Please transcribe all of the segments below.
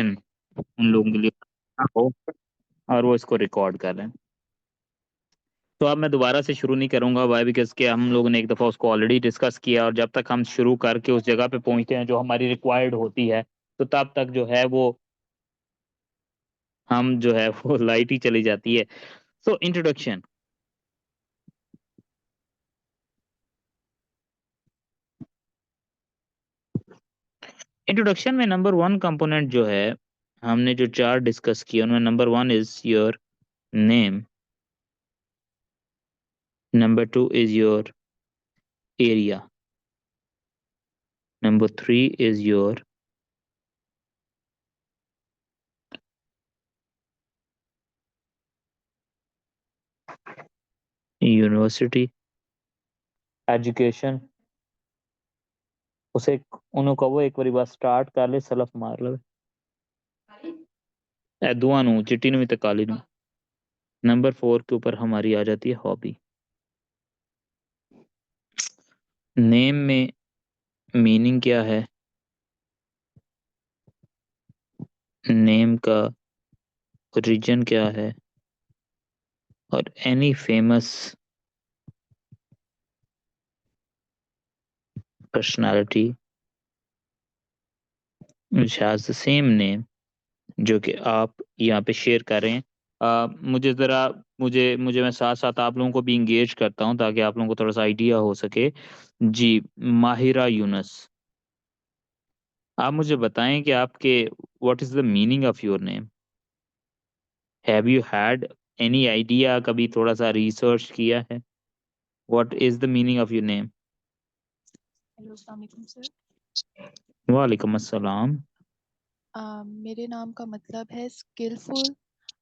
उन लोगों के लिए हो और वो इसको रिकॉर्ड कर रहे हैं। तो अब मैं दोबारा से शुरू नहीं करूंगा, वाई बिकॉज के हम लोगों ने एक दफ़ा उसको ऑलरेडी डिस्कस किया, और जब तक हम शुरू करके उस जगह पे पहुंचते हैं जो हमारी रिक्वायर्ड होती है, तो तब तक जो है वो हम जो है वो लाइट ही चली जाती है। So introduction. इंट्रोडक्शन में नंबर वन कंपोनेंट जो है, हमने जो चार डिस्कस किए उनमें number one is your name, number two is your area, number three is your university education. उसे उन्होंने कहो एक बारी बस स्टार्ट कर ले, सलफ मार ले ए दुआ नू चिट्टी नू भी ते काली नू। नंबर फोर के ऊपर हमारी आ जाती है हॉबी। नेम में मीनिंग क्या है, नेम का ओरिजिन क्या है, और any famous personality which has the same name, जो कि आप यहाँ पे शेयर कर रहे हैं। मुझे ज़रा मुझे मुझे मैं साथ साथ आप लोगों को भी इंगेज करता हूँ ताकि आप लोगों को थोड़ा सा आइडिया हो सके। जी, माहिरा यूनस, आप मुझे बताएं कि आपके what is the meaning of your name. Have you had any idea, कभी थोड़ा सा रिसर्च किया है? What is the meaning of your name? Hello, अस्सलाम वालेकुम सर। वालेकुम अस्सलाम। मेरे नाम का मतलब है स्किलफुल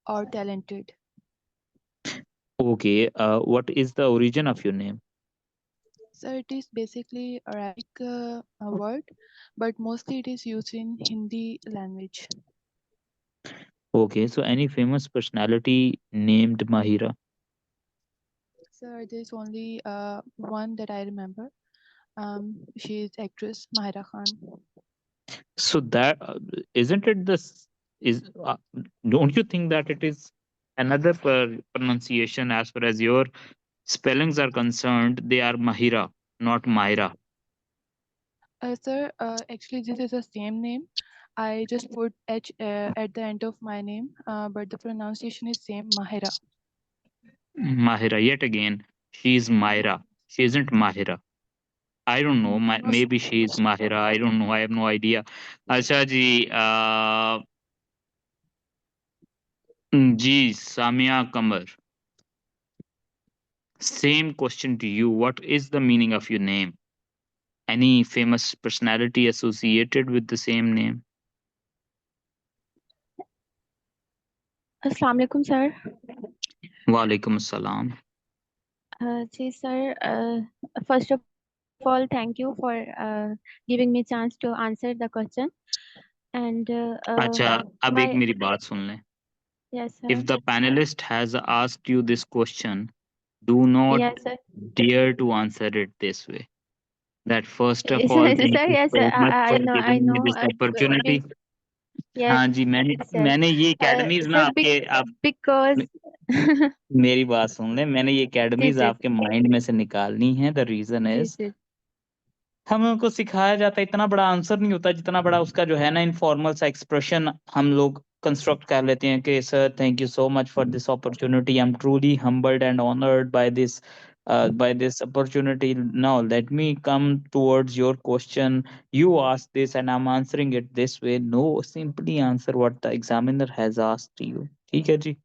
और talented. Okay, what is the origin of your name? Sir, it is basically Arabic word, but mostly it is used in Hindi language. Okay, so any famous personality named Mahira? Sir, there is only one that I remember. She is actress Mahira Khan. So that isn't it this is don't you think that it is another pronunciation as far as your spellings are concerned? They are Mahira, not Mahira. Sir, actually this is the same name. I just put H at the end of my name, but the pronunciation is same, Mahira. Mahira. Yet again, she is Myra. She isn't Mahira. I don't know. No, Maybe she is Mahira. I don't know. I have no idea. अच्छा जी, जी सामिया कमर. Same question to you. What is the meaning of your name? Any famous personality associated with the same name? अस्सलाम वालेकुम sir. Walaikum assalam. जी sir, first of all thank you for giving me chance to answer the question and अच्छा, अब एक my मेरी बात सुन लें. yes sir, If the panelist has asked you this question, do not yes sir, dare to answer it this way. That first of all, thank sir, you yes so sir, much for I giving me know this opportunity. means yes हाँ जी, मैंने sir, मैंने ये academies ना sir आपके आप because मेरी बात सुन लें, मैंने ये जी एकेडमीज जी आपके माइंड में से निकालनी है। द रीजन जी इज जी हम लोगों को सिखाया जाता है, इतना बड़ा आंसर नहीं होता जितना बड़ा उसका जो है ना इनफॉर्मल सा एक्सप्रेशन हम लोग कंस्ट्रक्ट कर लेते हैं कि sir thank you so much for this opportunity, I am truly humbled and honoured by this opportunity. Now let me come towards your question, you asked this and I'm answering it this way. No, simply answer what the examiner has asked you. ठीक है जी?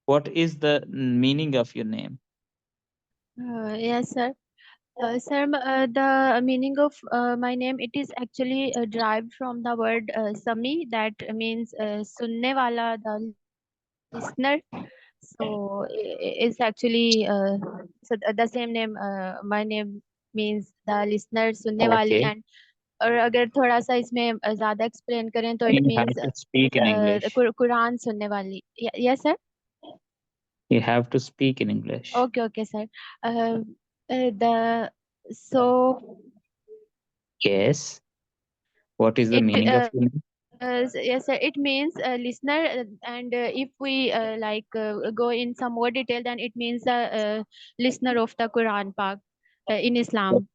What is the meaning of your name? yes sir. Sir, the meaning of my name, it is actually derived from the word Sami, that means sunne wala, the listener. So it's actually the same name. My name means the listener, sunne wali, Okay. and और अगर थोड़ा सा इसमें ज्यादा explain करें तो it You have means to speak in English. Quran सुनने वाली। Yes sir. You have to speak in English. Okay okay sir. The so Yes. What is the it meaning of your name? Yes, sir. It means listener, and if we go in some more detail, then it means the listener of the Quran Pak in Islam.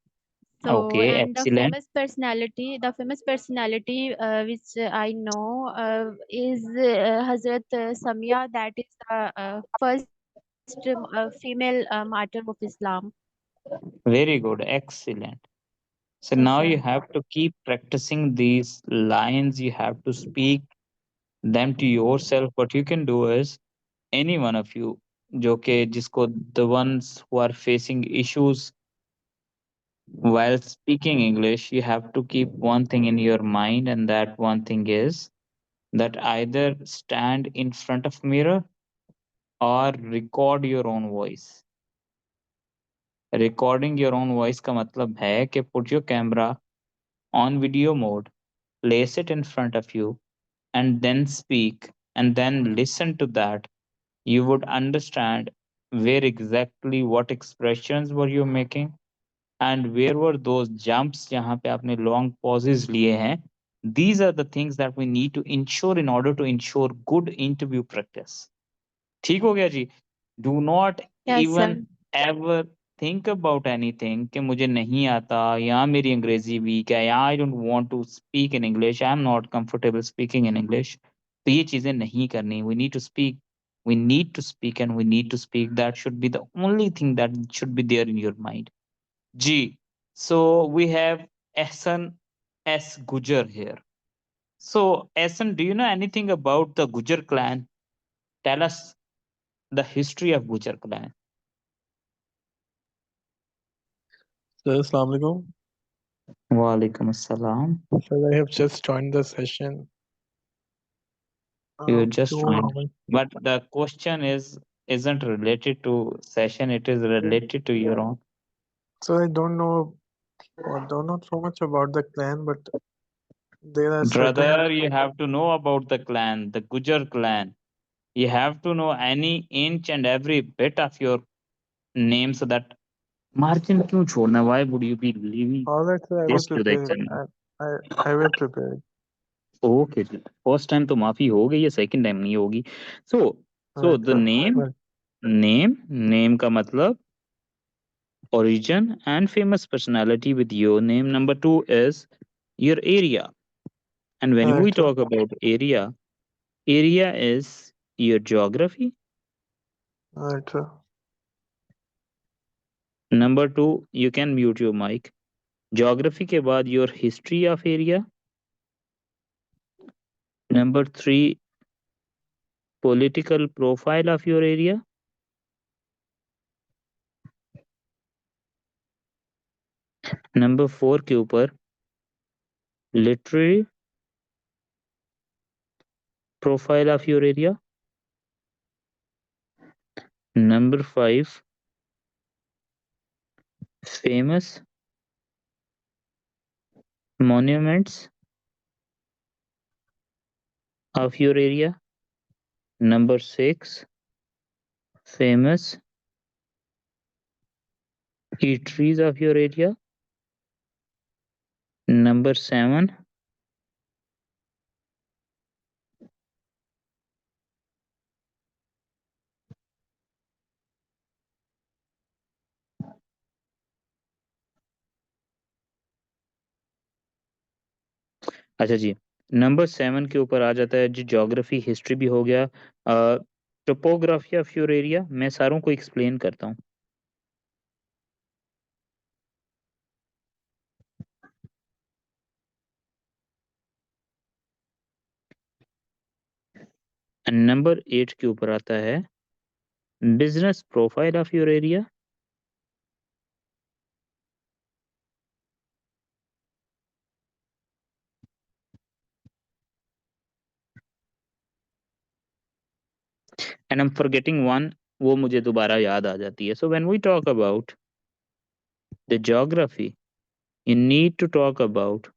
So, Okay, and excellent. the famous personality which I know is Hazrat Samia. That is the first female martyr of Islam. Very good, excellent. So Yes, now you sir. have to keep practicing these lines. You have to speak them to yourself. What you can do is, any one of you, जो कि जिसको the ones who are facing issues while speaking English, you have to keep one thing in your mind, and that one thing is that either stand in front of mirror or record your own voice. Recording your own voice का मतलब है कि put your camera on video mode, place it in front of you, and then speak, and then listen to that. You would understand where exactly what expressions were you making, and where were those jumps जहाँ पे आपने long pauses लिए हैं. These are the things that we need to ensure in order to ensure good interview practice. ठीक हो गया जी. Do not Yes, even sir. ever think about anything कि मुझे नहीं आता, या मेरी अंग्रेजी वीक है, या I don't want to speak in English, I am not comfortable speaking in English. तो ये चीजें नहीं करनी. We need to speak. We need to speak and we need to speak. That should be the only thing that should be there in your mind. G. So we have Ehsan S. Gujar here. So Ehsan, do you know anything about the Gujar clan? Tell us the history of Gujar clan. Sir, Assalamu alaikum. Walaikum assalam. Sir, I have just joined the session. You just Few joined. moments. But the question isn't related to session, it is related to your own. So I don't know so much about the clan, but there are certain. Brother, you have to know about the clan, the Gujar clan. You have to know any inch and every bit of your name so that margin क्यों छोड़ना? Why would you be leaving All right, sir, I will this to the prepare. exam? I will prepare. Okay, first time तो माफी हो गई है, second time नहीं होगी. सो Right, the sir. Name, Right. Name का मतलब origin and famous personality with your name. Number 2 is your area. And when we Right, sir. talk about area is your geography. Right, sir. Number 2, you can mute your mic. Geography के बाद your history of area. Number 3, political profile of your area. Number 4 के ऊपर literary profile of your area. Number 5, famous monuments of your area. Number 6, famous eateries of your area. Number 7, अच्छा जी, number 7 के ऊपर आ जाता है जी geography, history भी हो गया, टोपोग्राफी ऑफ योर एरिया. मैं सारों को एक्सप्लेन करता हूँ. नंबर 8 के ऊपर आता है business profile of your area. And I am forgetting one, वो मुझे दोबारा याद आ जाती है. So when we talk about the geography, you need to talk about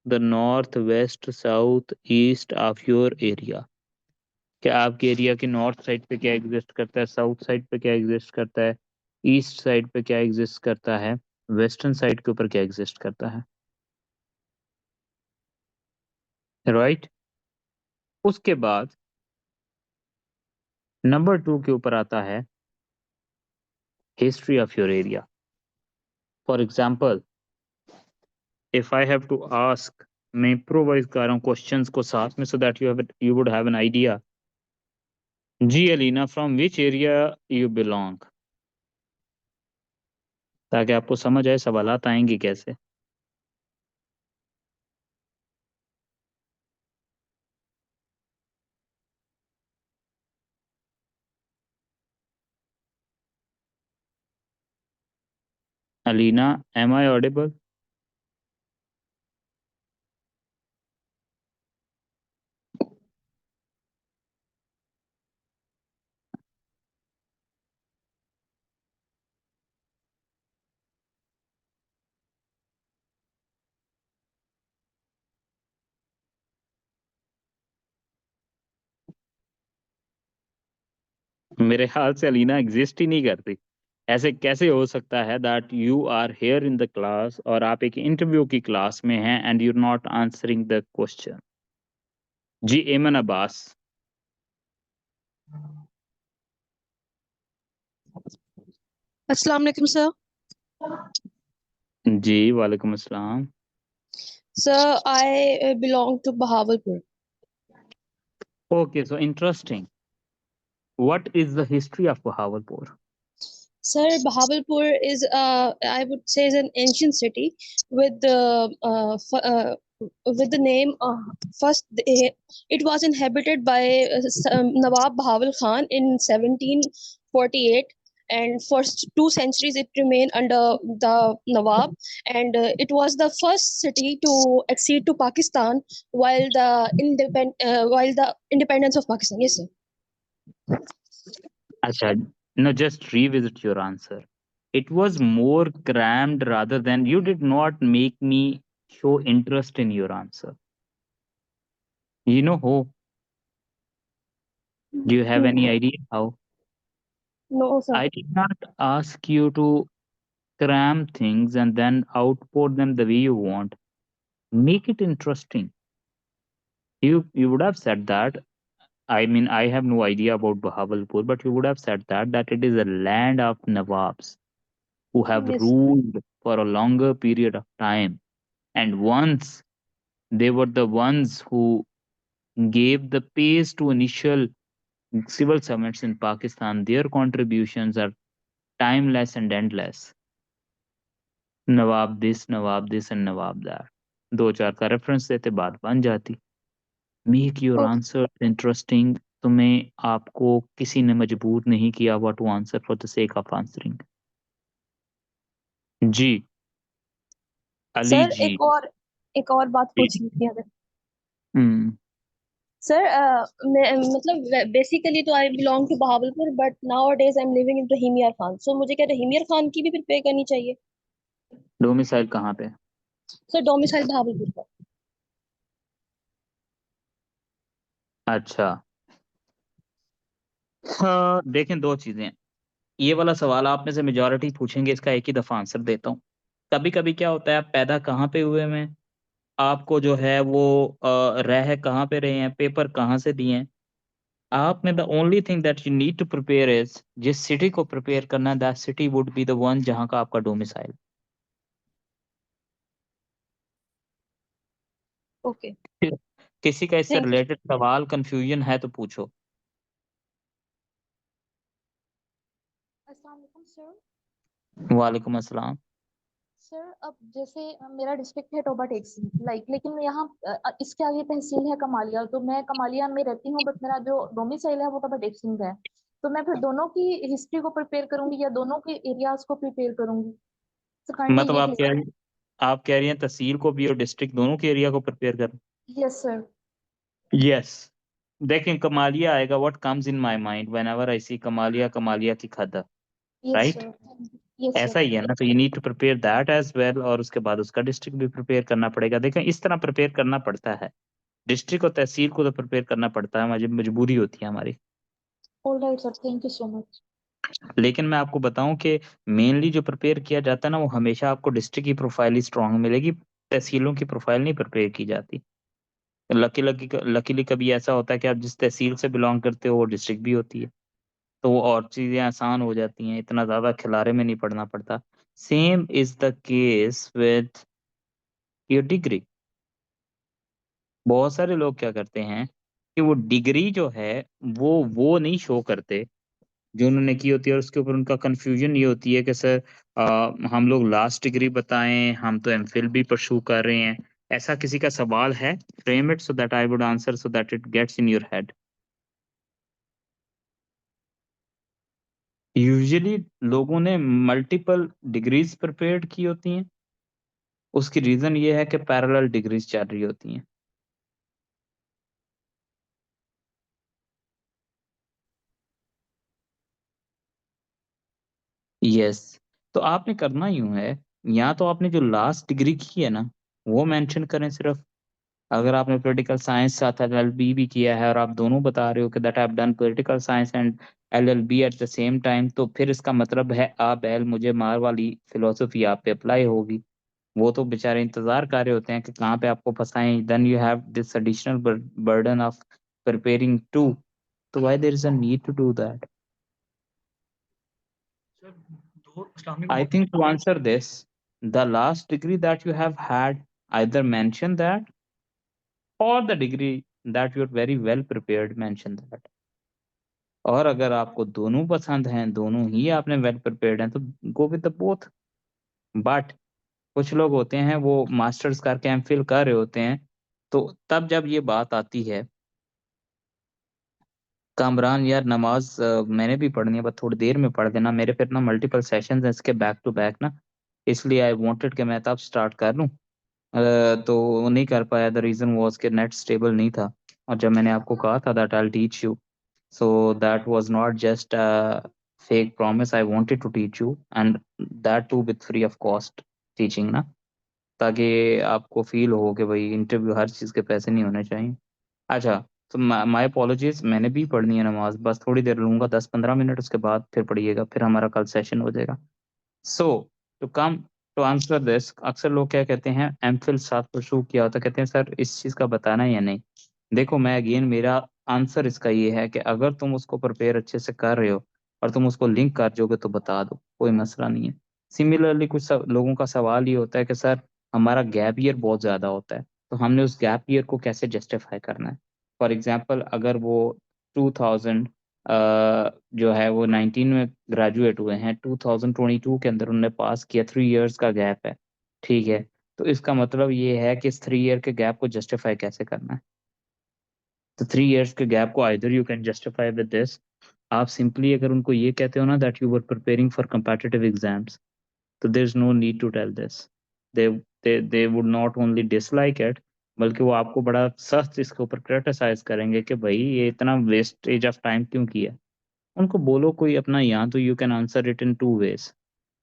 the north, west, south, east of your area. क्या आपके एरिया के नॉर्थ साइड पे क्या एग्जिस्ट करता है, साउथ साइड पे क्या एग्जिस्ट करता है, ईस्ट साइड पे क्या एग्जिस्ट करता है, वेस्टर्न साइड के ऊपर क्या एग्जिस्ट करता है, राइट? उसके बाद नंबर 2 के ऊपर आता है history of your area. For example, if I have to ask, मैं इम्प्रोवाइज कर रहा हूँ क्वेश्चंस को साथ में, so that you would have an idea. जी Alina, from which area you belong, ताकि आपको समझ आए सवालात आएंगे कैसे। Alina, am I audible? मेरे ख्याल से अलीना एग्जिस्ट ही नहीं करती। ऐसे कैसे हो सकता है that you are here in the class और आप एक इंटरव्यू की क्लास में हैं and you not answering the question. जी एमन अब्बास। अस्सलाम वालेकुम सर। जी वालेकुम अस्सलाम। Sir, I belong to Bahawalpur. Okay, so interesting. What is the history of Bahawalpur? Sir, Bahawalpur is, I would say, is an ancient city with with the name. First, it was inhabited by Nawab Bahawal Khan in 1748, and for 2 centuries it remained under the Nawab, and it was the first city to accede to Pakistan while while the independence of Pakistan. Yes, sir. Acha, no, just revisit your answer. It was more crammed rather than, you did not make me show interest in your answer. You know how? Do you have any idea how? No, sir. I did not ask you to cram things and then output them the way you want. Make it interesting. You would have said that. I mean, I have no idea about Bahawalpur, but you would have said that it is a land of Nawabs who have Yes. ruled for a longer period of time. And once they were the ones who gave the pace to initial civil servants in Pakistan, their contributions are timeless and endless. नवाब this, and नवाब that, 2-4 का reference देते बात बन जाती। Make your Okay. Answer interesting. तुम्हें आपको किसी ने मजबूर नहीं किया हुआ to answer for the sake of answering. जी अली सर जी। एक और बात पूछनी थी अगर हम्म, सर मतलब बेसिकली तो I belong to Bahawalpur but nowadays I am living in Rahimiya Khan so मुझे क्या रहीमिया खान की भी प्रिपेयर करनी चाहिए डोमिसाइल कहाँ पे? सर डोमिसाइल बहावलपुर का अच्छा, हाँ, देखें 2 चीजें। ये वाला सवाल आप में से मेजॉरिटी पूछेंगे, इसका एक ही दफा आंसर देता हूँ। कभी कभी क्या होता है, आप पैदा कहाँ पे हुए हैं, आपको जो है वो रह कहाँ पे रहे हैं, पेपर कहाँ से दिए हैं। आप में the only thing that you need to prepare is, जिस सिटी को प्रिपेयर करना है, that city would be the one जहाँ का आपका डोमिसाइल। ओके किसी का इससे थैंक रिलेटेड सवाल कंफ्यूजन है तो पूछो। अस्सलाम वालेकुम सर। वालेकुम अस्सलाम। सर अब जैसे मेरा डिस्ट्रिक्ट है टोबा टेक्सी लेकिन यहाँ इसके आगे तहसील है कमालिया, तो मैं कमालिया में रहती हूँ बट मेरा जो डोमिसाइल है वो टोबा टेक्सी है। तो मैं फिर दोनों की हिस्ट्री को प्रिपेयर करूंगी या दोनों के एरियाज को प्रिपेयर करूंगी? तो काइंडली मतलब ये आप कह रही हैं तहसील को भी और डिस्ट्रिक्ट दोनों के एरिया को प्रिपेयर कर। Yes sir. यस, देखें कमालिया आएगा, what comes in my mind whenever I see Kamalia, Kamalia की खदर, यस राइट? सर। यस ऐसा सर। ही है ना, तो you need to prepare that as well, और उसके बाद उसका डिस्ट्रिक्ट भी प्रिपेयर करना पड़ेगा। देखें इस तरह प्रिपेयर करना पड़ता है, डिस्ट्रिक्ट और तहसील को तो प्रिपेयर करना पड़ता है, मजबूरी होती है हमारी। Alright sir, thank you so much. लेकिन मैं आपको बताऊं कि मेनली जो प्रिपेयर किया जाता है ना, वो हमेशा आपको डिस्ट्रिक्ट की प्रोफाइल ही स्ट्रांग मिलेगी, तहसीलों की प्रोफाइल नहीं प्रिपेयर की जाती। लकीली कभी ऐसा होता है कि आप जिस तहसील से बिलोंग करते हो वो डिस्ट्रिक्ट भी होती है, तो वो और चीजें आसान हो जाती हैं, इतना ज्यादा खिलारे में नहीं पड़ना पड़ता। Same is the case with your degree. बहुत सारे लोग क्या करते हैं कि वो डिग्री जो है वो नहीं शो करते जो उन्होंने की होती है, और उसके ऊपर उनका कंफ्यूजन ये होती है कि सर हम लोग लास्ट डिग्री बताएं, हम तो एमफिल भी परस्यू कर रहे हैं। ऐसा किसी का सवाल है? Frame it so that I would answer so that it gets in your head. Usually लोगों ने मल्टीपल डिग्रीज प्रिपेयर्ड की होती हैं, उसकी रीजन ये है कि पैरेलल डिग्रीज चल रही होती हैं। यस, तो आपने करना यूं है, या तो आपने जो लास्ट डिग्री की है ना वो मेंशन करें सिर्फ। अगर आपने पॉलिटिकल साइंस साथ एलएलबी भी किया है और आप दोनों बता रहे हो कि that I have done political science and LLB at the same time, तो फिर इसका मतलब है आप एल मुझे मार वाली फिलोसफी आप पे अप्लाई होगी। वो तो बेचारे इंतजार कर रहे होते हैं कि कहाँ पे आपको फंसाएं। Then you have this additional burden of preparing too, तो why there is a need to do that? I think to answer this, the last degree that you have had, either mention that, or the degree that you're very well prepared, mention that. और अगर आपको दोनों पसंद हैं, दोनों ही आपने well prepared हैं, तो go with the both. But कुछ लोग होते हैं वो मास्टर्स करके एमफिल कर रहे होते हैं, तो तब जब ये बात आती है, कामरान यार नमाज मैंने भी पढ़नी है, बस थोड़ी देर में पढ़ देना, मेरे फिर ना मल्टीपल सेशंस हैं इसके बैक टू बैक ना, इसलिए आई वांटेड कि मैं तब स्टार्ट कर लूं। तो वो नहीं कर पाया। द रीजन वाज कि नेट स्टेबल नहीं था, और जब मैंने आपको कहा था that I will teach you, so that was not just a fake promise. I wanted to teach you, and that too with free of cost teaching ना, ताकि आपको फील हो कि भाई इंटरव्यू हर चीज़ के पैसे नहीं होने चाहिए। अच्छा, तो माय अपोलॉजीज, मैंने भी पढ़नी है नमाज, बस थोड़ी देर लूंगा, 10-15 मिनट, उसके बाद फिर पढ़िएगा, फिर हमारा कल सेशन हो जाएगा। So to come to answer this, अक्सर लोग क्या कहते हैं एमफिल साथ परस्यू किया होता, कहते हैं सर इस चीज़ का बताना है या नहीं। देखो, मैं अगेन मेरा आंसर इसका ये है कि अगर तुम उसको प्रिपेयर अच्छे से कर रहे हो और तुम उसको लिंक कर जोगे तो बता दो, कोई मसला नहीं है। सिमिलरली कुछ लोगों का सवाल ये होता है कि सर हमारा गैप ईयर बहुत ज़्यादा होता है, तो हमने उस गैप ईयर को कैसे जस्टिफाई करना है। फॉर एग्जाम्पल, अगर वो 2000 जो है वो 19 में ग्रेजुएट हुए हैं, 2022 के अंदर उन्होंने पास किया, 3 इयर्स का गैप है, ठीक है, तो इसका मतलब ये है कि इस 3 ईयर के गैप को जस्टिफाई कैसे करना है। तो 3 इयर्स के गैप को either you can justify with this, आप सिंपली अगर उनको ये कहते हो ना that you were preparing for competitive exams, तो there is no need to tell this. They they would not only dislike it, बल्कि वो आपको बड़ा सख्त इसके ऊपर क्रिटिसाइज करेंगे कि भाई ये इतना वेस्टेज ऑफ टाइम क्यों किया। उनको बोलो कोई अपना, या तो you can answer it in 2 ways,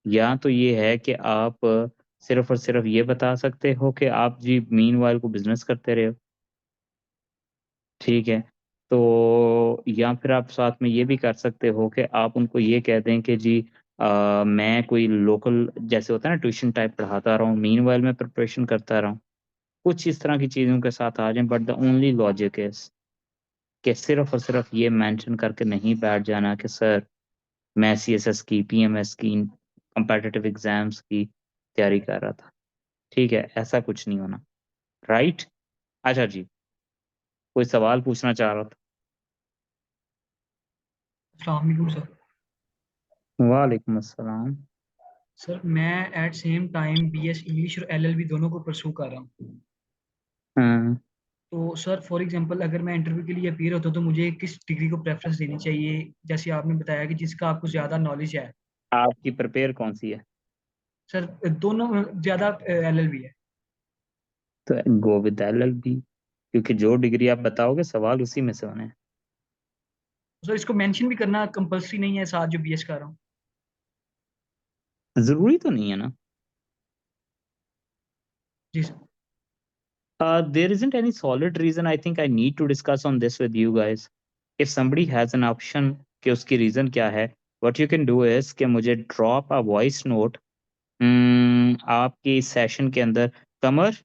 या तो ये है कि आप सिर्फ और सिर्फ ये बता सकते हो कि आप जी मीनवाइल को बिजनेस करते रहे हो, ठीक है, तो या फिर आप साथ में ये भी कर सकते हो कि आप उनको ये कह दें कि जी मैं कोई लोकल जैसे होता है ना ट्यूशन टाइप पढ़ाता रहा हूँ, मीनवाइल में प्रिपरेशन करता रहा हूँ, कुछ इस तरह की चीज़ों के साथ आ जाएं। But the only logic is कि सिर्फ और सिर्फ ये मेंशन करके नहीं बैठ जाना कि सर मैं सीएसएस की, पीएमएस की, कंपेटिटिव एग्जाम्स की तैयारी कर रहा था, ठीक है, ऐसा कुछ नहीं होना, राइट? अच्छा जी, कोई सवाल पूछना चाह रहा था? अस्सलाम सर। वालेकुम अस्सलाम। सर मैं at same time BS English और एलएलबी दोनों को परस्यू कर रहा हूँ। हाँ, तो सर फॉर एग्जांपल अगर मैं इंटरव्यू के लिए अपीयर होता हूँ तो मुझे किस डिग्री को प्रेफरेंस देनी चाहिए, जैसे आपने बताया कि जिसका आपको ज़्यादा नॉलेज है। आपकी प्रिपेयर कौन सी है? सर दोनों ज़्यादा एलएलबी है। तो गो विद एलएलबी, क्योंकि जो डिग्री आप बताओगे सवाल उसी में से होने हैं। सर इसको मेंशन भी करना कंपलसरी नहीं है साथ जो बीएस कर रहा हूँ? जरूरी तो नहीं है ना। जी sir. There isn't any solid reason I think I need to discuss on this with you guys. If somebody has an option कि उसकी reason क्या है, what you can do is कि मुझे drop a voice note आपकी session के अंदर। कमर,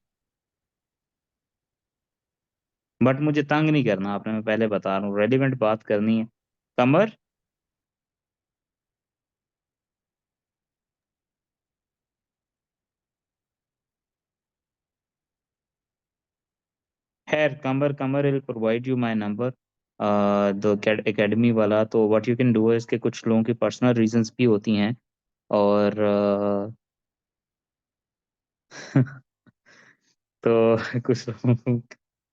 but मुझे तंग नहीं करना आपने, मैं पहले बता रहा हूँ, रेलिवेंट बात करनी है। कमर, खैर Qamar will provide you my number the academy वाला। तो व्हाट यू कैन डू है, इसके कुछ लोगों की पर्सनल रीजंस भी होती हैं और तो कुछ लोगों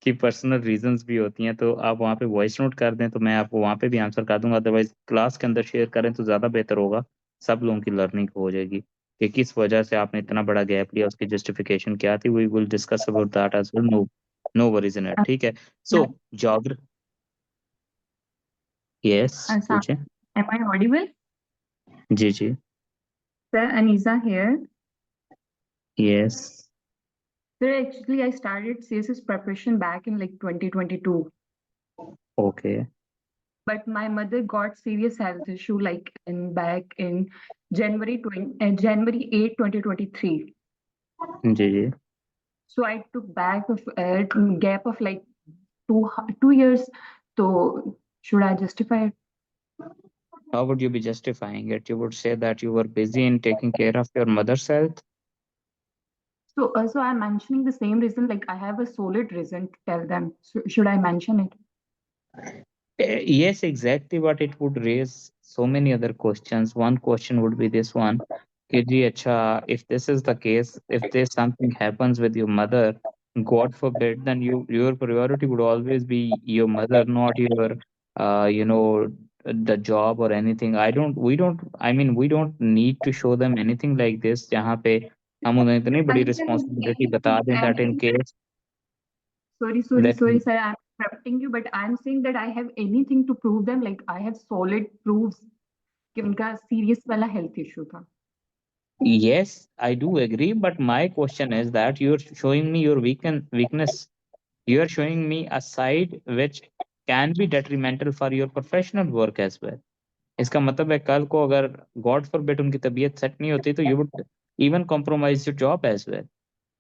की पर्सनल रीजंस भी होती हैं, तो आप वहाँ पे वॉइस नोट कर दें तो मैं आपको वहाँ पे भी आंसर कर दूंगा, अदरवाइज क्लास के अंदर शेयर करें तो ज़्यादा बेहतर होगा, सब लोगों की लर्निंग हो जाएगी कि किस वजह से आपने इतना बड़ा गैप लिया, उसकी जस्टिफिकेशन क्या थी। We will discuss about that as well, no no worries in it, ठीक है। सो ज्योग्राफी, यस पूछें। Am I audible? जी जी, Sir, Anisa here. Yes, Sir, actually, I started CSS preparation back in like 2022, okay, but my mother got serious health issue like back in January 8, 2023. जी जी। So I took back of gap of like 2 years. So should I justify it? How would you be justifying it? You would say that you were busy in taking care of your mother's health. So I'm mentioning the same reason. Like I have a solid reason to tell them. So should I mention it? Yes, exactly, but it would raise so many other questions. One question would be this one, कि जी अच्छा, if this is the case, if there's something happens with your mother, God forbid, then your priority would always be your mother, not your, the job or anything. We don't need to show them anything like this, जहाँ पे हम उन्हें इतनी बड़ी responsibility बता दें that in case Sorry, that sir. I'm interrupting you, but I'm saying that I have anything to prove them. Like I have solid proofs कि उनका serious वाला health issue था. Yes, I do agree, but my question is that you're showing me your weakness. You're showing me a side which can be detrimental for your professional work as well. इसका मतलब है कल को अगर God forbid उनकी तबीयत set नहीं होती तो you would even compromise your job as well.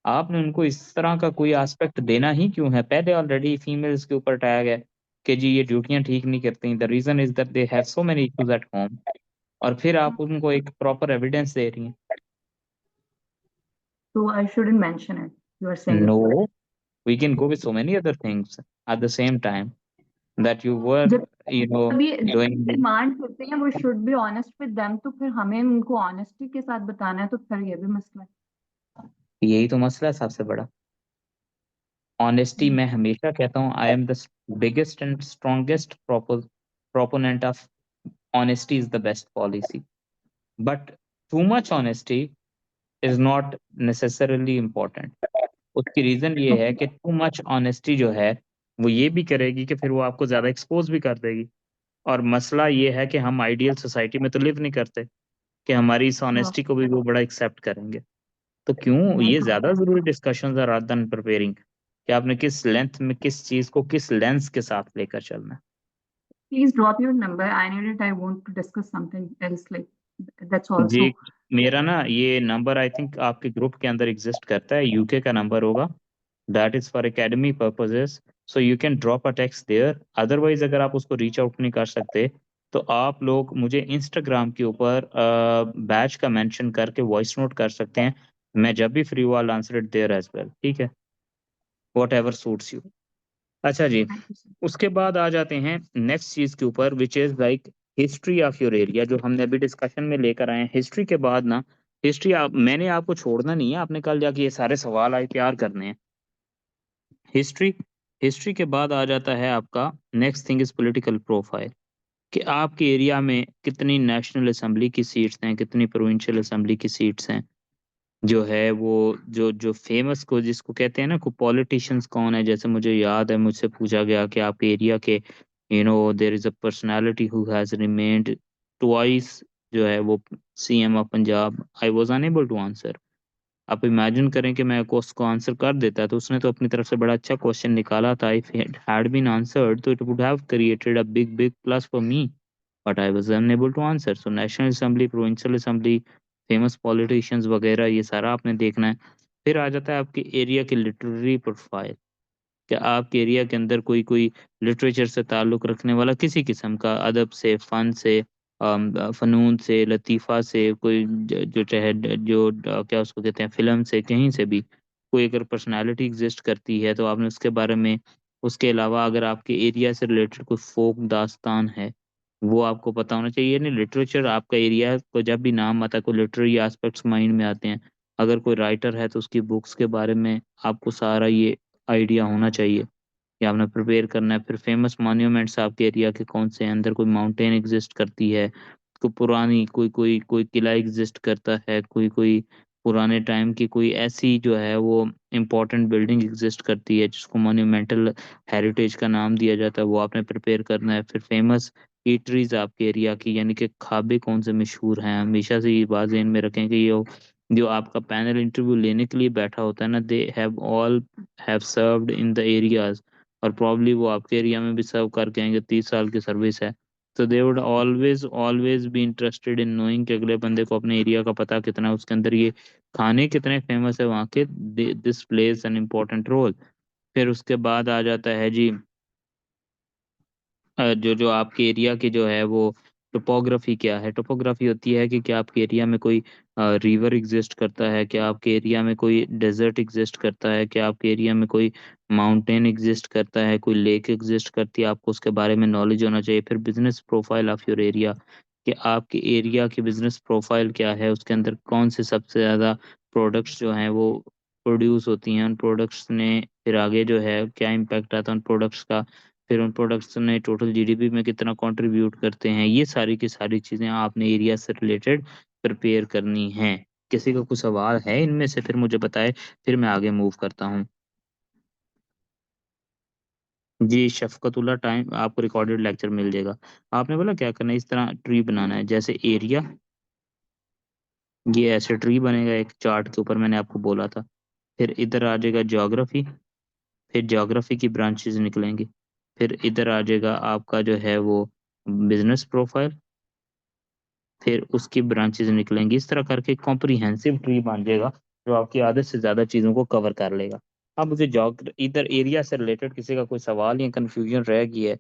आपने उनको इस तरह का कोई एस्पेक्ट देना ही क्यों है? पहले ऑलरेडी फीमेल्स के ऊपर टैग है कि जी ये ड्यूटियां ठीक नहीं करती, the reason is that they have so many issues at home, और फिर आप उनको एक प्रॉपर एविडेंस दे रही हैं। So I shouldn't mention it. You are saying. No, we can go with so many other things at the same time that you were, जब अभी doing. Demand करते हैं वो should be honest with them, तो फिर हमें उनको honesty के साथ बताना है, तो फिर ये भी मसला है। यही तो मसला है सबसे बड़ा। ऑनेस्टी मैं हमेशा कहता हूँ, I am the biggest and strongest proponent of honesty is the best policy, but too much honesty is not necessarily important. उसकी रीजन ये है कि टू मच ऑनेस्टी जो है वो ये भी करेगी कि फिर वो आपको ज्यादा एक्सपोज भी कर देगी, और मसला ये है कि हम आइडियल सोसाइटी में तो लिव नहीं करते कि हमारी इस ऑनेस्टी को भी वो बड़ा एक्सेप्ट करेंगे। तो क्यों ये ज्यादा जरूरी डिस्कशन है रादर देन प्रिपेयरिंग कि आपने किस लेंथ में किस चीज को किस लेंस के साथ लेकर चलना है। Please drop your number. I need it. I want to discuss something else. Like that's ji, also. मेरा ना ये नंबर आई थिंक आपके ग्रुप के अंदर एग्जिस्ट करता है, यूके का नंबर होगा, that is for academy purposes, so you can drop a text there. Otherwise अगर आप उसको रीच आउट नहीं कर सकते तो आप लोग मुझे इंस्टाग्राम के ऊपर बैच का मेंशन करके वॉइस नोट कर सकते हैं। मैं जब भी फ्री हुआ I answer it there as well, ठीक है, वॉट एवर सूट्स यू। अच्छा जी, उसके बाद आ जाते हैं नेक्स्ट चीज के ऊपर which is like history of your area, जो हमने अभी डिस्कशन में लेकर आए हैं। हिस्ट्री के बाद ना, हिस्ट्री मैंने आपको छोड़ना नहीं है, आपने कल जाके ये सारे सवाल आए तैयार करने हैं। हिस्ट्री के बाद आ जाता है आपका next thing is political profile, कि आपके एरिया में कितनी नेशनल असेंबली की सीट्स हैं, कितनी प्रोविंशियल असेंबली की सीट्स हैं, जो है वो जो जो फेमस को जिसको कहते हैं ना को पॉलिटिशियंस कौन है। जैसे मुझे याद है मुझसे पूछा गया कि आपके एरिया के there is a personality who has remained twice, जो है वो CM of Punjab. I was unable to answer. आप इमेजिन करें कि मैं को उसको आंसर कर देता तो उसने तो अपनी तरफ से बड़ा अच्छा क्वेश्चन निकाला था। If it had been answered तो it would have created a big big plus for me, but I was unable to answer. So national assembly, provincial assembly, famous politicians वगैरह ये सारा आपने देखना है। फिर आ जाता है आपके एरिया की लिटरेरी प्रोफाइल, क्या आपके एरिया के अंदर कोई लिटरेचर से ताल्लुक़ रखने वाला किसी किस्म का, अदब से, फ़न से, फ़नून से, लतीफ़ा से, कोई जो चाहे जो क्या उसको कहते हैं, फ़िल्म से, कहीं से भी कोई अगर पर्सनैलिटी एग्ज़िस्ट करती है तो आपने उसके बारे में, उसके अलावा अगर आपके एरिया से रिलेटेड कोई फ़ोक दास्तान है, वो आपको पता होना चाहिए। यानी लिटरेचर आपका एरिया को जब भी नाम आता है, कोई लिटरेरी एस्पेक्ट्स माइंड में आते हैं। अगर कोई राइटर है तो उसकी बुक्स के बारे में आपको सारा ये आइडिया होना चाहिए कि आपने प्रिपेयर करना है। फिर फेमस मॉन्यूमेंट्स आपके एरिया के कौन से हैं, अंदर कोई माउंटेन एग्जिस्ट करती है, कोई पुरानी कोई कोई कोई किला एग्जिस्ट करता है, कोई कोई पुराने टाइम की कोई ऐसी जो है वो इम्पोर्टेंट बिल्डिंग एग्जिस्ट करती है जिसको मॉन्यूमेंटल हेरिटेज का नाम दिया जाता है, वो आपने प्रिपेयर करना है। फिर फेमस ईटरीज आपके एरिया की, यानी कि खाबे कौन से मशहूर हैं, हमेशा से ये बात ज़हन में रखें कि ये जो आपका पैनल इंटरव्यू लेने के लिए बैठा होता है ना, they have all have served in the areas, और प्रॉब्ली वो आपके एरिया में भी सर्व करके आएंगे, 30 साल की सर्विस है, तो they would always always be interested in knowing कि अगले बंदे को अपने एरिया का पता कितना है, उसके अंदर ये खाने कितने फेमस है वहाँ के, this plays an important role. फिर उसके बाद आ जाता है जी जो जो आपके एरिया की जो है वो टोपोग्राफी क्या है। टोपोग्राफी होती है कि क्या आपके एरिया में कोई रिवर एग्जिस्ट करता है, क्या आपके एरिया में कोई डेजर्ट एग्जिस्ट करता है, क्या आपके एरिया में कोई माउंटेन एग्जिस्ट करता है, कोई लेक एग्जिस्ट करती है, आपको उसके बारे में नॉलेज होना चाहिए। फिर business profile of your area, कि आपके एरिया की बिजनेस प्रोफाइल क्या है, उसके अंदर कौन से सबसे ज़्यादा प्रोडक्ट्स जो हैं वो प्रोड्यूस होती हैं, उन प्रोडक्ट्स ने फिर आगे जो है क्या इम्पैक्ट आता है उन प्रोडक्ट्स का, फिर उन प्रोडक्ट्स ने टोटल जीडीपी में कितना कंट्रीब्यूट करते हैं। ये सारी की सारी चीज़ें आपने एरिया से रिलेटेड प्रिपेयर करनी हैं। किसी का कुछ सवाल है इनमें से, फिर मुझे बताएं, फिर मैं आगे मूव करता हूँ। जी शफ़क़तुल्लाह, टाइम आपको रिकॉर्डेड लेक्चर मिल जाएगा। आपने बोला क्या करना है, इस तरह ट्री बनाना है, जैसे एरिया, ये ऐसे ट्री बनेगा एक चार्ट के ऊपर, मैंने आपको बोला था। फिर इधर आ जाएगा ज्योग्राफी, फिर ज्योग्राफी की ब्रांचेज़ निकलेंगी। फिर इधर आ जाएगा आपका जो है वो बिज़नेस प्रोफाइल, फिर उसकी ब्रांचेज़ निकलेंगी। इस तरह करके कॉम्प्रिहेंसिव ट्री बन जाएगा, जो आपकी आधे से ज़्यादा चीज़ों को कवर कर लेगा। अब मुझे इधर एरिया से रिलेटेड किसी का कोई सवाल या कन्फ्यूजन रह गई है?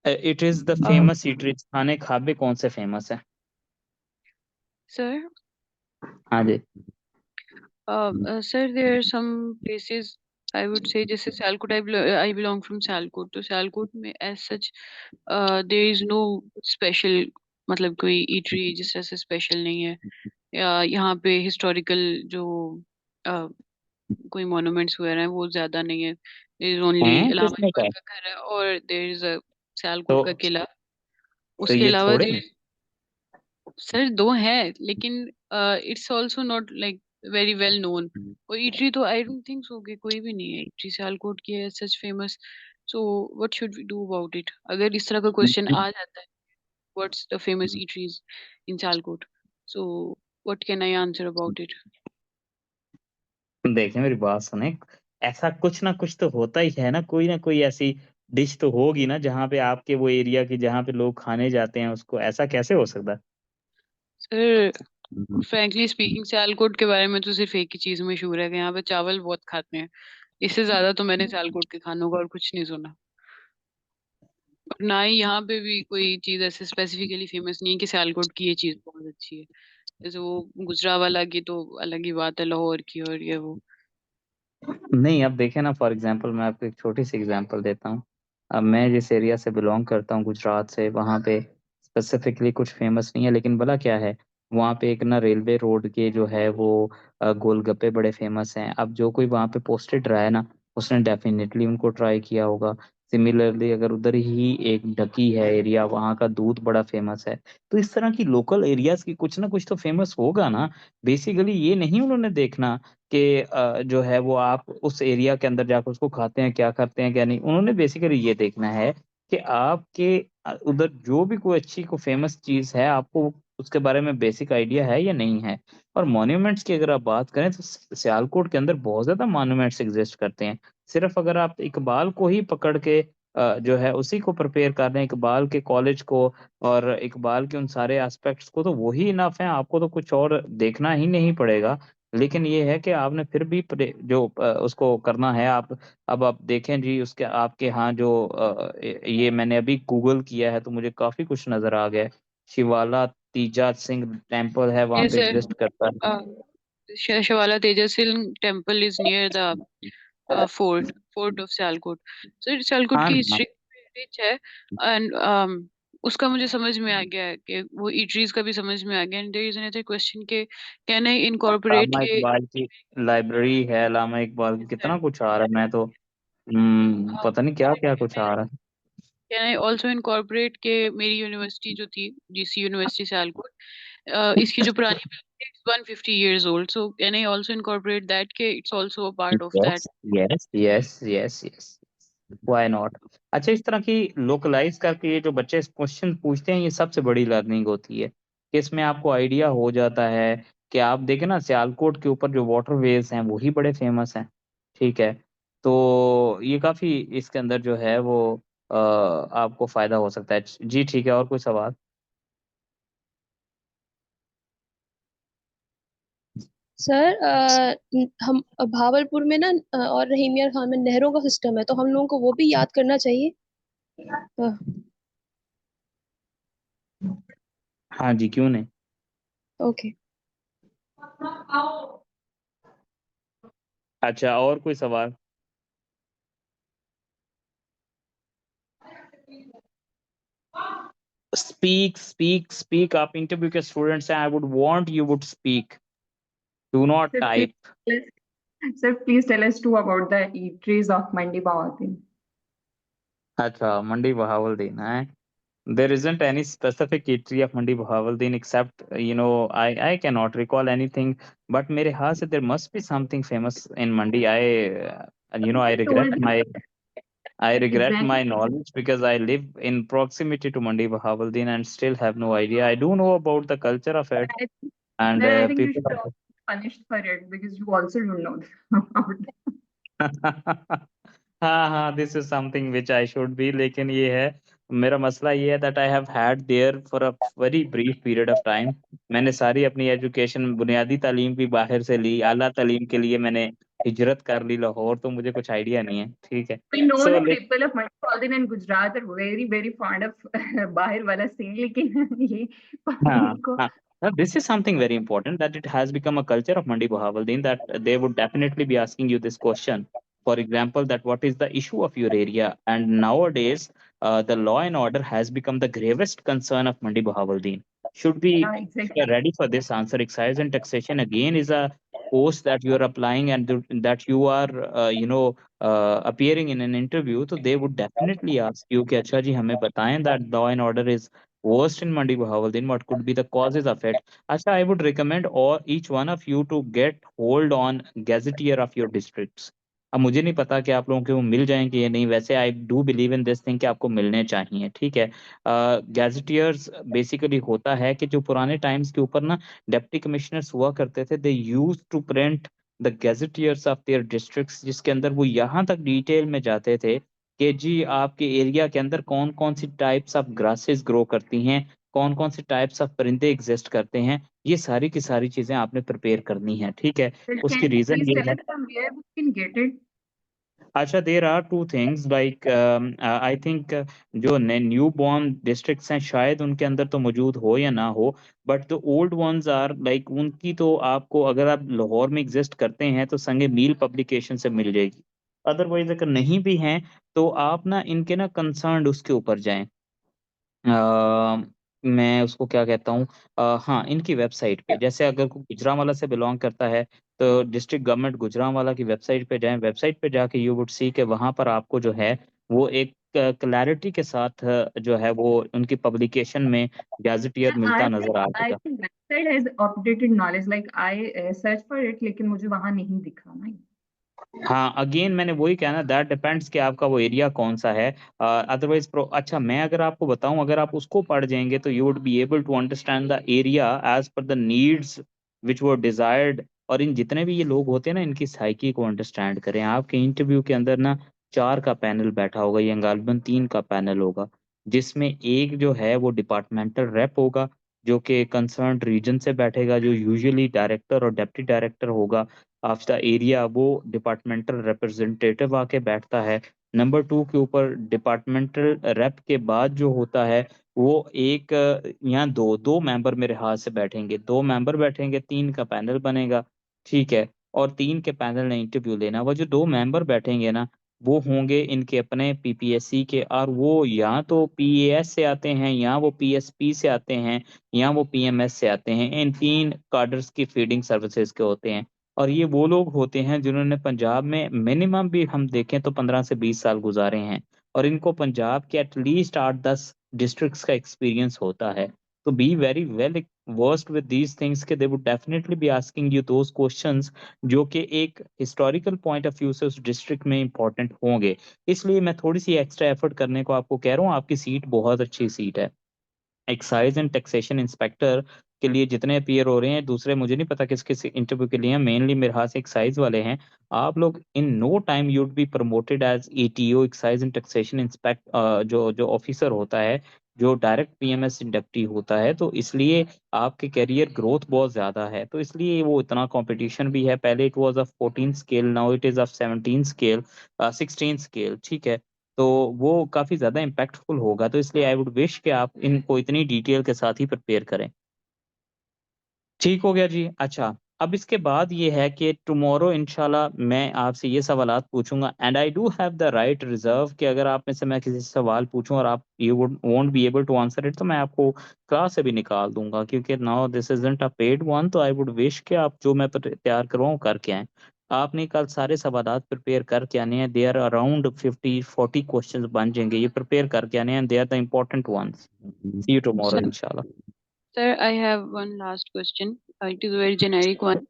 It is the famous eateries, खाने खाबे कौन से फेमस है? Sir, हाँ जी। sir, there are some places I would say जैसे Sialkot, I belong from Sialkot, तो Sialkot में as such there is no special, मतलब कोई eatery जिस तरह से special नहीं है, या यहाँ पे historical जो uh, कोई monuments वगैरह हैं वो ज्यादा नहीं है। there is only हैं इलामा किसने इकबाल कहा? का घर है और there is a तो सियालकोट का किला। तो उसके ये अलावा थोड़े there हैं? सर दो हैं, लेकिन it's also not like very well known. और इटरी तो आई डोंट थिंक सो कि कोई भी नहीं है इटरी सियालकोट की है such famous. So what should we do about it, अगर इस तरह का क्वेश्चन आ जाता है, what's the famous eateries in Sialkot, so what can I answer about it? देखिए मेरी बात सुने, ऐसा कुछ ना कुछ तो होता ही है ना कोई ऐसी डिश तो होगी ना जहाँ पे आपके वो एरिया की, जहाँ पे लोग खाने जाते हैं उसको, ऐसा कैसे हो सकता है? सर फ्रैंकली स्पीकिंग सियालकोट के बारे में तो सिर्फ एक ही चीज मशहूर है कि यहाँ पे चावल बहुत खाते हैं। इससे ज्यादा तो मैंने सियालकोट के खानों का और कुछ नहीं सुना। और ना ही यहाँ पे भी कोई चीज ऐसे स्पेसिफिकली फेमस नहीं है कि सियालकोट की ये चीज बहुत अच्छी है। जैसे वो गुजरावाला की तो अलग ही बात है, लाहौर की और ये वो। नहीं, अब देखें ना, फॉर एग्जांपल मैं आपको एक छोटी सी एग्जांपल देता हूँ। अब मैं जिस एरिया से बिलोंग करता हूँ गुजरात से, वहाँ पे स्पेसिफिकली कुछ फेमस नहीं है, लेकिन भला क्या है, वहाँ पे एक ना रेलवे रोड के जो है वो गोलगप्पे बड़े फेमस हैं। अब जो कोई वहाँ पे पोस्टेड रहा है ना, उसने डेफिनेटली उनको ट्राई किया होगा। सिमिलरली अगर उधर ही एक ढकी है एरिया, वहाँ का दूध बड़ा फेमस है। तो इस तरह की लोकल एरियाज की कुछ ना कुछ तो फेमस होगा ना। बेसिकली ये नहीं उन्होंने देखना कि जो है वो आप उस एरिया के अंदर जाकर उसको खाते हैं, क्या करते हैं क्या नहीं। उन्होंने बेसिकली ये देखना है कि आपके उधर जो भी कोई अच्छी को फेमस चीज़ है, आपको उसके बारे में बेसिक आइडिया है या नहीं है। और मॉन्यूमेंट्स की अगर आप बात करें तो सियालकोट के अंदर बहुत ज़्यादा मॉन्यूमेंट्स एग्जिस्ट करते हैं। सिर्फ अगर आप इकबाल को ही पकड़ के जो है उसी को प्रिपेयर कर रहे हैं, इकबाल के कॉलेज को और इकबाल के उन सारे एस्पेक्ट्स को, तो वही इनफ है, आपको तो कुछ और देखना ही नहीं पड़ेगा। लेकिन ये है कि आपने फिर भी जो उसको करना है आप। अब आप देखें जी, उसके आपके यहाँ जो ये मैंने अभी गूगल किया है तो मुझे काफी कुछ नजर आ गया है। शिवाला तीजा सिंह टेम्पल है, वहां Yes, पे sir. एग्जिस्ट करता है। Shivala Tejasil temple is near the fort of Sialkot. So Sialkot हाँ की हाँ, history rich है, and उसका मुझे समझ में आ गया है कि वो eateries का भी समझ में आ गया। And there is another question कि can I incorporate लामा के इकबाल की लाइब्रेरी है, लामा इकबाल की कितना कुछ आ रहा है। मैं तो पता नहीं क्या क्या कुछ आ रहा है। can I also incorporate के मेरी यूनिवर्सिटी जो थी GC यूनिवर्सिटी सियालकोट, इसकी जो पुरानी it's 150 years old, so can I also incorporate that के it's also a part of that? Yes yes yes yes, why not. अच्छा, इस तरह की लोकलाइज करके ये जो बच्चे क्वेश्चन पूछते हैं, ये सबसे बड़ी लर्निंग होती है कि इसमें आपको आइडिया हो जाता है कि आप देखें ना, सियालकोट के ऊपर जो वाटरवेज हैं वही बड़े फेमस हैं। ठीक है, तो ये काफी इसके अंदर जो है वो आपको फायदा हो सकता है जी। ठीक है, और कोई सवाल? सर हम भावलपुर में ना और रहीमिया खान में नहरों का सिस्टम है, तो हम लोगों को वो भी याद करना चाहिए। हाँ जी, क्यों नहीं। ओके। अच्छा, और कोई सवाल? स्पीक स्पीक स्पीक, आप इंटरव्यू के स्टूडेंट्स हैं, I would want you would speak, do not Sir, type. please tell us too about the eateries of Mandi Bahawaldeen. अच्छा, मंडी बहावलदीन है। There isn't any specific eatery of Mandi Bahawaldeen except, I cannot recall anything, but मेरे ख्याल से there must be something famous in Mandi. I regret Told my exactly. knowledge because I live in proximity to Mandi Bahawaldeen and still have no idea. I do know about the culture of it I think, and sir, I think you people should of also be punished for it because you also don't know about it. हाँ, this is something which I should be, लेकिन ये है, मेरा मसला ये है that I have had there for a very brief period of time. मैंने सारी अपनी एजुकेशन, बुनियादी तालीम भी बाहर से ली, आला तालीम के लिए मैंने हिजरत कर ली लाहौर, तो मुझे कुछ आइडिया नहीं है। ठीक है, We know so that people of Mandi Bahawaldeen and Gujarat are very, very fond of Bahir wala Singh, लेकिन ये हाँ public को हाँ, this is something very important that it has become a culture of Mandi Bahawaldeen that they would definitely be asking you this question. For example, that what is the issue of your area? And nowadays, the law and order has become the gravest concern of Mandi Bahawaldeen. Should we yeah, exactly. ready for this answer? Excise and taxation again is a post that you are applying and that you are, appearing in an interview. So they would definitely ask you कि अच्छा जी हमें बताएं that law and order is worst in Mandi Bahawaldeen, what could be the causes of it? Acha, I would recommend each one of you to get hold on gazetteer of your districts. अब मुझे नहीं पता कि आप लोगों को वो मिल जाएंगे या नहीं, वैसे I do believe in this thing कि आपको मिलने चाहिए। ठीक है, गैजेटियर्स बेसिकली होता है कि जो पुराने टाइम्स के ऊपर ना डिप्टी कमिश्नर्स हुआ करते थे, they use to print the gazetteers of their districts, जिसके अंदर वो यहाँ तक डिटेल में जाते थे कि जी आपके एरिया के अंदर कौन कौन सी टाइप्स ऑफ ग्रासेस ग्रो करती हैं, कौन कौन सी टाइप्स ऑफ परिंदे एग्जिस्ट करते हैं, ये सारी की सारी चीजें आपने प्रिपेयर करनी है। ठीक है, Sir, उसकी can you रीजन please ये tell है। us from where we can get it? अच्छा, there are two things like I think जो न्यू बॉर्न डिस्ट्रिक्ट्स हैं शायद उनके अंदर तो मौजूद हो या ना हो, but the old ones are like उनकी तो आपको, अगर आप लाहौर में एग्जिस्ट करते हैं तो संगे मील पब्लिकेशन से मिल जाएगी। अदरवाइज अगर नहीं भी हैं तो आप ना इनके ना कंसर्न उसके ऊपर जाएं। मैं उसको क्या कहता हूँ, हाँ, इनकी वेबसाइट पे, जैसे अगर कोई गुजरांवाला से बिलोंग करता है तो डिस्ट्रिक्ट गवर्नमेंट गुजरांवाला की वेबसाइट पे जाएं। वेबसाइट पे जाके यू वुड सी के वहाँ पर आपको जो है वो एक क्लैरिटी के साथ जो है वो उनकी पब्लिकेशन में गैजेटियर मिलता नजर आ I जाएगा। think website has updated knowledge. Like I search for it, लेकिन मुझे वहां नहीं दिखा ना। हाँ, अगेन मैंने वही कहना, दैट डिपेंड्स कि आपका वो एरिया कौन सा है। अदरवाइज अच्छा, मैं अगर आपको बताऊं, अगर आप उसको पढ़ जाएंगे तो you would be able to understand the area as per the needs which were desired. और इन जितने भी ये लोग होते हैं ना, इनकी साइकी को अंडरस्टैंड करें। आपके इंटरव्यू के अंदर ना 4 का पैनल बैठा होगा या गालिबन 3 का पैनल होगा, जिसमें एक जो है वो डिपार्टमेंटल रेप होगा, जो कि कंसर्न रीजन से बैठेगा, जो यूजुअली डायरेक्टर और डिप्टी डायरेक्टर होगा ऑफ द एरिया, वो डिपार्टमेंटल रिप्रेजेंटेटिव आके बैठता है। नंबर 2 के ऊपर डिपार्टमेंटल रेप के बाद जो होता है वो एक यहाँ दो मेंबर मेरे हाथ से बैठेंगे, 2 मेंबर बैठेंगे, 3 का पैनल बनेगा, ठीक है। और 3 के पैनल ने इंटरव्यू लेना। वो जो 2 मेंबर बैठेंगे ना, वो होंगे इनके अपने पीपीएससी के, और वो या तो पीएएस से आते हैं, या वो पीएसपी से आते हैं, या वो पीएमएस से आते हैं। इन 3 काडर्स की फीडिंग सर्विसेज के होते हैं। और ये वो लोग होते हैं जिन्होंने पंजाब में मिनिमम भी हम देखें तो 15 से 20 साल गुजारे हैं, और इनको पंजाब के एटलीस्ट 8-10 डिस्ट्रिक्ट्स का एक्सपीरियंस होता है। तो be very well versed with these things कि they would definitely be asking you those questions जो कि एक हिस्टोरिकल पॉइंट ऑफ व्यू से उस डिस्ट्रिक्ट में इंपॉर्टेंट होंगे। इसलिए मैं थोड़ी सी एक्स्ट्रा एफर्ट करने को आपको कह रहा हूँ। आपकी सीट बहुत अच्छी सीट है। एक्साइज एंड टैक्सेशन इंस्पेक्टर के लिए जितने अपीयर हो रहे हैं, दूसरे मुझे नहीं पता किस किस इंटरव्यू के लिए हैं, मेनली मेरे हाथ से एक्साइज वाले हैं। आप लोग in no time you'd be promoted as ATO, excise and taxation inspect, जो जो ऑफिसर होता है, जो डायरेक्ट पीएमएस इंडक्टी होता है। तो इसलिए आपके करियर ग्रोथ बहुत ज़्यादा है, तो इसलिए वो इतना कंपटीशन भी है। पहले it was of 14 scale, now it is of 17 scale, 16 scale, ठीक है। तो वो काफ़ी ज़्यादा इम्पैक्टफुल होगा, तो इसलिए आई वुड विश कि आप इनको इतनी डिटेल के साथ ही प्रिपेयर करें। ठीक हो गया जी। अच्छा, अब इसके बाद ये है कि टुमारो इंशाल्लाह मैं आपसे ये सवालात पूछूंगा, and I do have the right reserve कि अगर आप में से मैं किसी से सवाल पूछूं और आप you would won't be able to answer it, तो मैं आपको क्लास से भी निकाल दूंगा, क्योंकि now this isn't a paid one. तो आई वुड विश कि आप जो मैं तैयार करवाऊँ करके आएँ। आपने कल सारे सवालात प्रिपेयर करके आने हैं। दे आर अराउंड 50-40 क्वेश्चंस बन जाएंगे, ये प्रिपेयर करके आने हैं। They are the important ones. See you tomorrow इंशाल्लाह। Sir, I have one last question. It is a very generic one.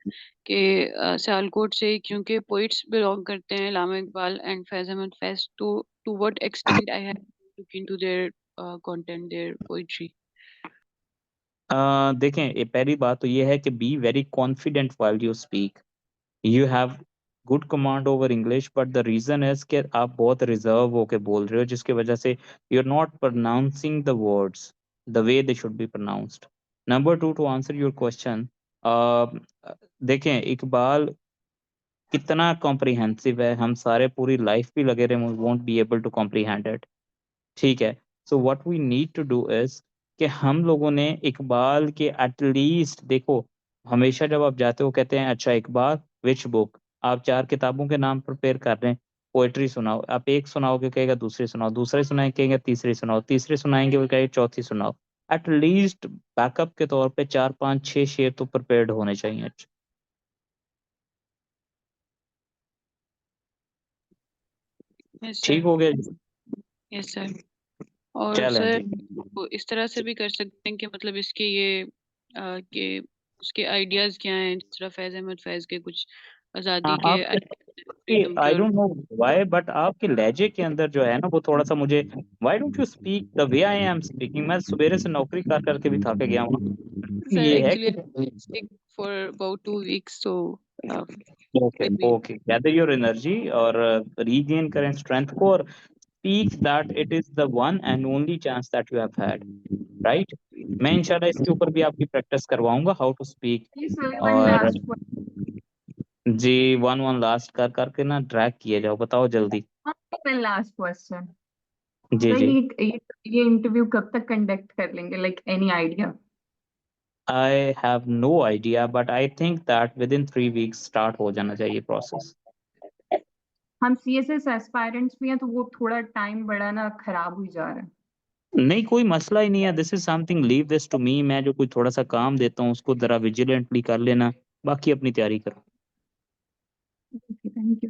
कि सियालकोट से क्योंकि पोइट्स बिलोंग करते हैं, Allama Iqbal and Faiz Ahmad Faiz, to what extent I have looked into their content, their poetry. देखें, ये पहली बात तो ये है कि be very confident while you speak. You have good command over English, but the reason is कि आप बहुत रिजर्व होके बोल रहे हो, जिसकी वजह से you are not pronouncing the words the way they should be pronounced. Number 2, to answer your question, देखें इकबाल कितना कॉम्प्रिहेंसिव है, हम सारे पूरी लाइफ भी लगे रहे, won't be able to comprehend it, ठीक है। So what we need to do is कि हम लोगों ने इकबाल के एटलीस्ट, देखो हमेशा जब आप जाते हो कहते हैं अच्छा इकबाल विच बुक, आप 4 किताबों के नाम प्रिपेयर कर रहे हैं, पोएट्री सुनाओ, आप एक सुनाओगे कहेगा दूसरी सुनाओ, दूसरे सुनाएंगे कहेंगे तीसरी सुनाओ, तीसरे सुनाएंगे वो कहेगा चौथी सुनाओ। एटलीस्ट बैकअप के तौर पे 4-5-6 शेर तो प्रिपेयर्ड होने चाहिए। Yes sir. ठीक हो गया जी? Yes sir. और चलें सर जी। वो इस तरह से भी कर सकते हैं कि मतलब इसके ये कि उसके आइडियाज क्या हैं, जिस तरह फैज अहमद फैज के कुछ आज़ादी हाँ, के, आपके फ्रीडम के, आई और डोंट नो व्हाई, बट आपके लहजे के अंदर जो है ना वो थोड़ा सा मुझे, why don't you speak the way I am speaking. मैं सवेरे से नौकरी कर करके भी थक गया हूँ। सर ये है एक्चुअली कि sick for about 2 weeks, so okay maybe. Okay, gather your energy और रीगेन करें स्ट्रेंथ को, और speak that it is the one and only chance that you have had, right. मैं इंशाल्लाह इसके ऊपर भी आपकी प्रैक्टिस करवाऊंगा how to speak. Please, sir, one और last question. जी, वन लास्ट कर करके ना ड्रैग किए जाओ, बताओ जल्दी। One last question. जी सर जी, ये इंटरव्यू कब तक कंडक्ट कर लेंगे, like any idea? I have no idea, but I think that within 3 weeks start हो जाना चाहिए प्रोसेस। हम सीएसएस एस्पायरेंट्स भी हैं, तो वो थोड़ा टाइम बड़ा ना खराब हुई जा रहा है। नहीं, कोई मसला ही नहीं है। This is something, leave this to me. मैं जो कोई थोड़ा सा काम देता हूँ उसको जरा विजिलेंटली कर लेना, बाकी अपनी तैयारी करो। Thank you.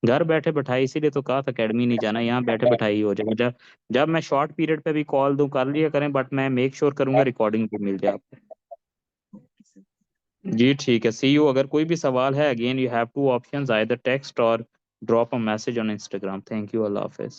घर बैठे बैठाए, इसीलिए तो कहा था अकेडमी नहीं जाना, यहाँ बैठे बैठाए ही हो जाएगा। जब जब मैं शॉर्ट पीरियड पे भी कॉल दूं कर लिया करें, बट मैं मेक श्योर करूंगा रिकॉर्डिंग भी मिल जाए आपको। जी ठीक है, सी यू। अगर कोई भी सवाल है, again you have 2 options, either text और drop a message on Instagram. Thank you, Allah Hafiz.